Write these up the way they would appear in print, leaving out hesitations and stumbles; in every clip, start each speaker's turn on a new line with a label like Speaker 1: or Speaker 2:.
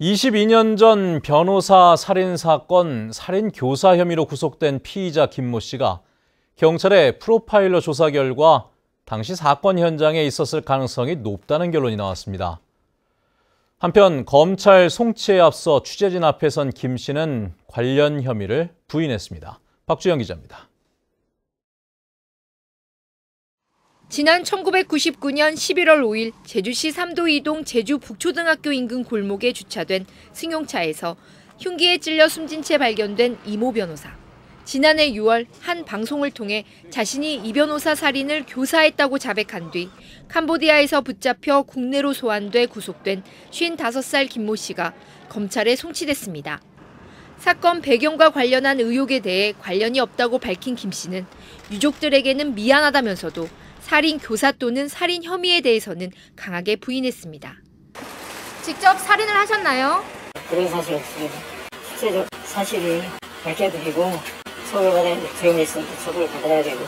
Speaker 1: 22년 전 변호사 살인 사건 살인 교사 혐의로 구속된 피의자 김모 씨가 경찰의 프로파일러 조사 결과 당시 사건 현장에 있었을 가능성이 높다는 결론이 나왔습니다. 한편 검찰 송치에 앞서 취재진 앞에 선 김 씨는 관련 혐의를 부인했습니다. 박주영 기자입니다.
Speaker 2: 지난 1999년 11월 5일 제주시 삼도 이동 제주 북초등학교 인근 골목에 주차된 승용차에서 흉기에 찔려 숨진 채 발견된 이모 변호사. 지난해 6월 한 방송을 통해 자신이 이 변호사 살인을 교사했다고 자백한 뒤 캄보디아에서 붙잡혀 국내로 소환돼 구속된 55살 김모 씨가 검찰에 송치됐습니다. 사건 배경과 관련한 의혹에 대해 관련이 없다고 밝힌 김 씨는 유족들에게는 미안하다면서도 살인 교사 또는 살인 혐의에 대해서는 강하게 부인했습니다. 직접 살인을 하셨나요?
Speaker 3: 그런 사실 없습니다. 실제적 사실을 밝혀드리고 처벌받아야 죄용했으니까 처벌을 받아야 되고.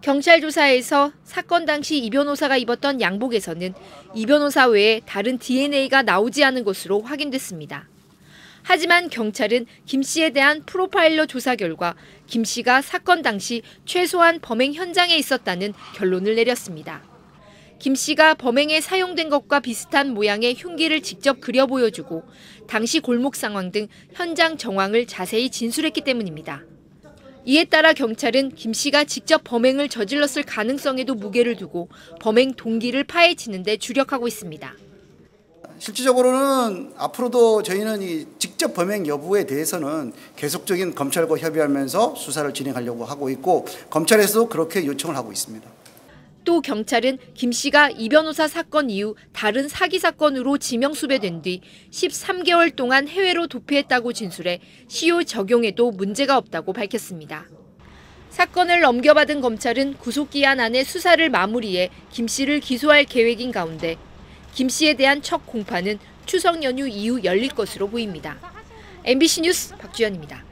Speaker 2: 경찰 조사에서 사건 당시 이 변호사가 입었던 양복에서는 이 변호사 외에 다른 DNA가 나오지 않은 것으로 확인됐습니다. 하지만 경찰은 김 씨에 대한 프로파일러 조사 결과 김 씨가 사건 당시 최소한 범행 현장에 있었다는 결론을 내렸습니다. 김 씨가 범행에 사용된 것과 비슷한 모양의 흉기를 직접 그려 보여주고 당시 골목 상황 등 현장 정황을 자세히 진술했기 때문입니다. 이에 따라 경찰은 김 씨가 직접 범행을 저질렀을 가능성에도 무게를 두고 범행 동기를 파헤치는 데 주력하고 있습니다.
Speaker 4: 실질적으로는 앞으로도 저희는 이 직접 범행 여부에 대해서는 계속적인 검찰과 협의하면서 수사를 진행하려고 하고 있고 검찰에서도 그렇게 요청을 하고 있습니다.
Speaker 2: 또 경찰은 김 씨가 이 변호사 사건 이후 다른 사기 사건으로 지명수배된 뒤 13개월 동안 해외로 도피했다고 진술해 시효 적용에도 문제가 없다고 밝혔습니다. 사건을 넘겨받은 검찰은 구속기한 안에 수사를 마무리해 김 씨를 기소할 계획인 가운데 김 씨에 대한 첫 공판은 추석 연휴 이후 열릴 것으로 보입니다. MBC 뉴스 박주연입니다.